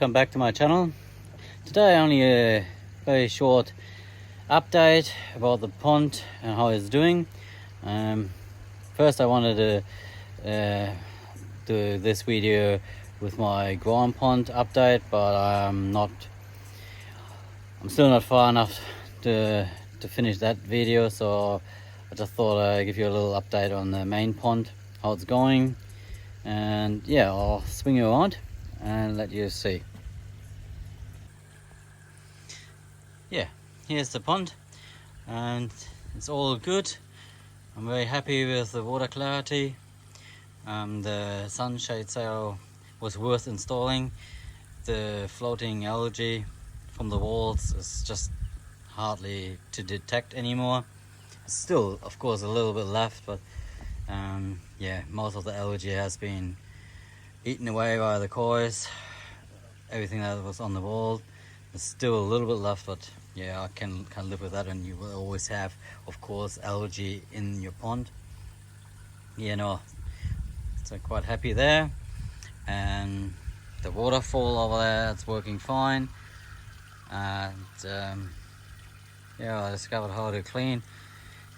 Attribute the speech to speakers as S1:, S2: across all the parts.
S1: welcome back to my channel. Today only a very short update about the pond and how it's doing. First I wanted to do this video with my ground pond update, but I'm still not far enough to finish that video, so I just thought I'd give you a little update on the main pond, how it's going, and yeah, I'll swing you around and let you see. Yeah, here's the pond and it's all good. I'm very happy with the water clarity. The sunshade sail was worth installing. The floating algae from the walls is just hardly to detect anymore. Still, of course, a little bit left, but yeah, most of the algae has been eaten away by the koi's. Everything that was on the wall, there's still a little bit left, but yeah, I can live with that. And you will always have, of course, algae in your pond. You know, so quite happy there. And the waterfall over there, it's working fine. And yeah, I discovered how to clean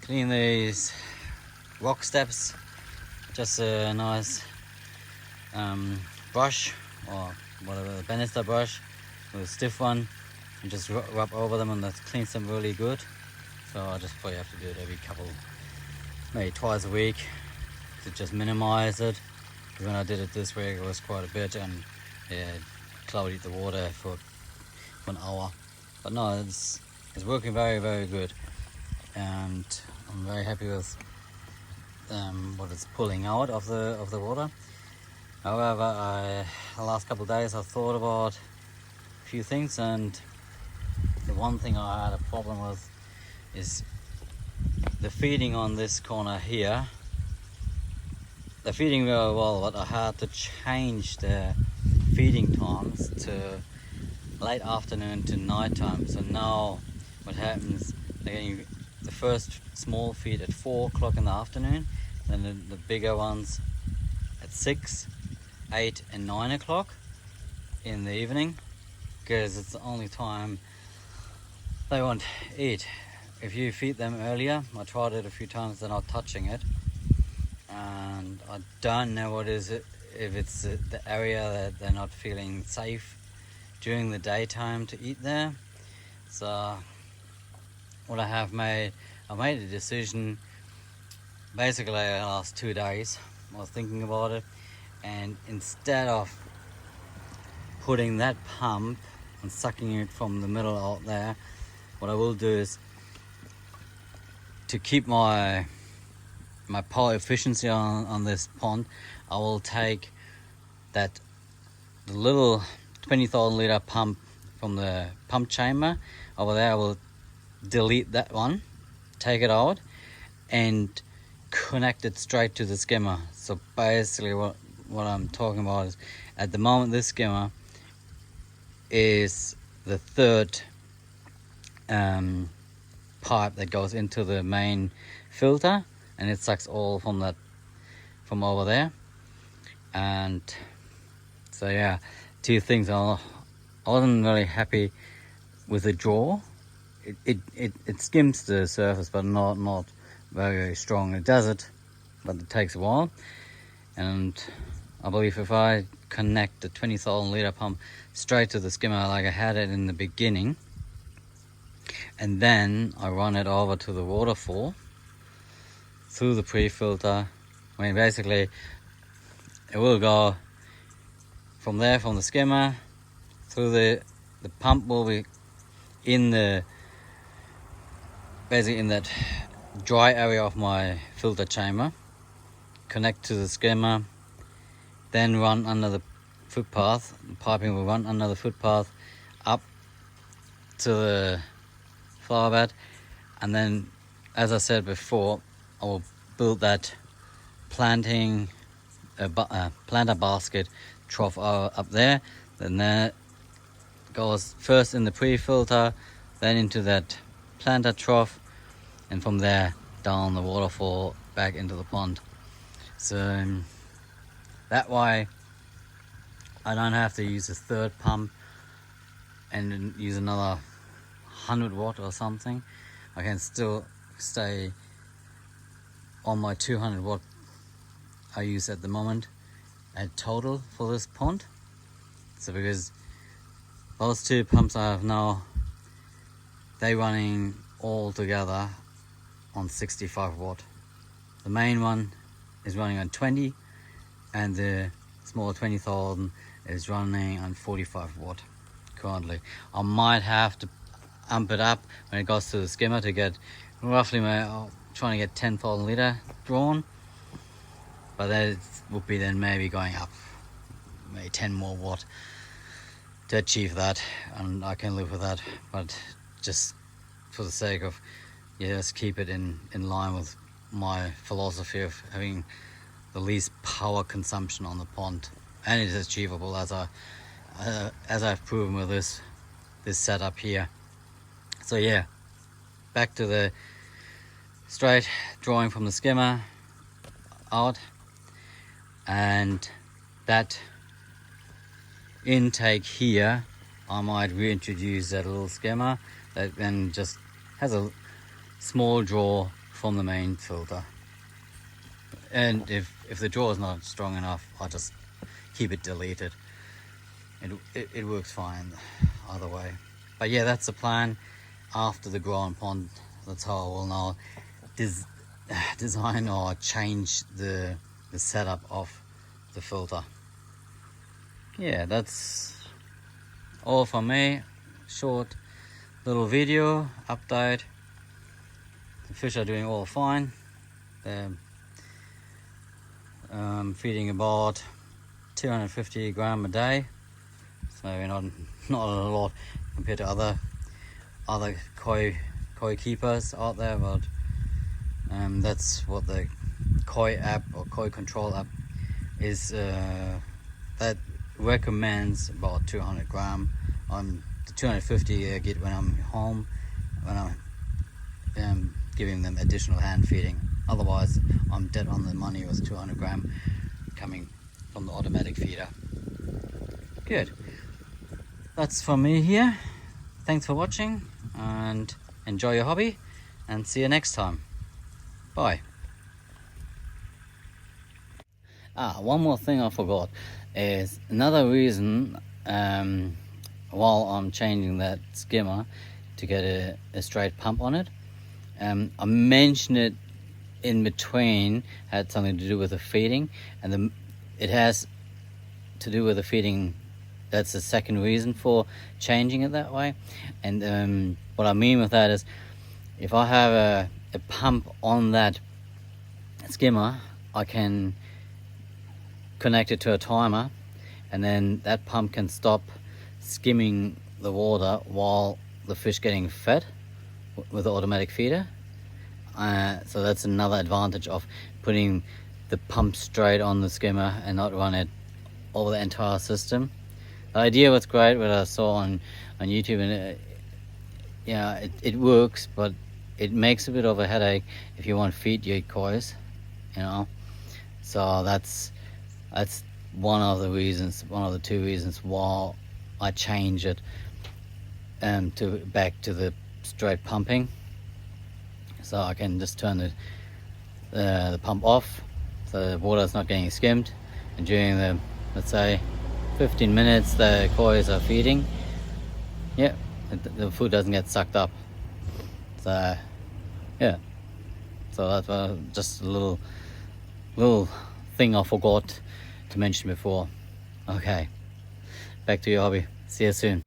S1: these rock steps. Just a nice brush, or whatever, the banister brush with a stiff one, and just rub over them, and that cleans them really good. So I just probably have to do it every maybe twice a week to just minimize it. Because when I did it this week, it was quite a bit, and yeah, it clouded the water for an hour. But no, it's working very, very good, and I'm very happy with what it's pulling out of the water. However, the last couple of days I thought about a few things, and the one thing I had a problem with is the feeding on this corner here. They're feeding very well, but I had to change the feeding times to late afternoon to night time. So now what happens, they're getting the first small feed at 4 o'clock in the afternoon, then the bigger ones at 6, 8 and 9 o'clock in the evening, because it's the only time they won't eat. If you feed them earlier, I tried it a few times, they're not touching it. And I don't know what is it, if it's the area that they're not feeling safe during the daytime to eat there. So what I made a decision basically the last 2 days. I was thinking about it, and instead of putting that pump and sucking it from the middle out there, what I will do is, to keep my power efficiency on this pond, I will take the little 20,000 liter pump from the pump chamber over there. I will delete that one, take it out, and connect it straight to the skimmer. So basically what I'm talking about is, at the moment this skimmer is the third pipe that goes into the main filter, and it sucks all from over there. And so yeah, two things. I wasn't really happy with the draw. It skims the surface, but not very, very strong. It does it, but it takes a while. And I believe if I connect the 20,000 liter pump straight to the skimmer like I had it in the beginning, and then I run it over to the waterfall through the pre-filter, I mean basically it will go from there, from the skimmer through the pump will be basically in that dry area of my filter chamber, connect to the skimmer, then run under the footpath. The piping will run under the footpath up to the flower bed, and then, as I said before, I will build that planter basket trough up there. Then that goes first in the pre-filter, then into that planter trough, and from there down the waterfall back into the pond. So that way I don't have to use a third pump and then use another 100 watt or something. I can still stay on my 200 watt I use at the moment at total for this pond. So because those two pumps I have now, they're running all together on 65 watt. The main one is running on 20 and the small 20,000 is running on 45 watt currently. I might have to amp it up when it goes to the skimmer to get roughly trying to get 10,000 liter drawn, but that would be then maybe going up maybe 10 more watt to achieve that, and I can live with that. But just for the sake of just keep it in line with my philosophy of having the least power consumption on the pond, and it is achievable as I've proven with this setup here. So yeah, back to the straight drawing from the skimmer out, and that intake here I might reintroduce that little skimmer that then just has a small draw from the main filter. And if the draw is not strong enough, I'll just keep it deleted. It works fine either way. But yeah, that's the plan after the growing pond. That's how I will now design or change the setup of the filter. Yeah, that's all from me. Short little video update. The fish are doing all fine. They're feeding about 250 gram a day. So maybe not a lot compared to other koi keepers out there, but that's what the koi app or koi control app is. That recommends about 200 gram. The 250 I get when I'm home, when I'm giving them additional hand feeding. Otherwise, I'm dead on the money with 200 gram coming from the automatic feeder. Good. That's from me here. Thanks for watching and enjoy your hobby, and see you next time. Bye. One more thing I forgot is another reason while I'm changing that skimmer to get a straight pump on it. I mentioned it in between, had something to do with the feeding, and it has to do with the feeding. That's the second reason for changing it that way. And what I mean with that is, if I have a pump on that skimmer, I can connect it to a timer, and then that pump can stop skimming the water while the fish getting fed with the automatic feeder. So that's another advantage of putting the pump straight on the skimmer and not run it over the entire system. The idea was great, what I saw on YouTube, and it works, but it makes a bit of a headache if you want to feed your kois, So that's one of the two reasons why I change it back to the straight pumping. So I can just turn the pump off, so the water is not getting skimmed, and during the, let's say, 15 minutes the kois are feeding, the food doesn't get sucked up. So yeah, so that's just a little thing I forgot to mention before. Okay, back to your hobby. See you soon.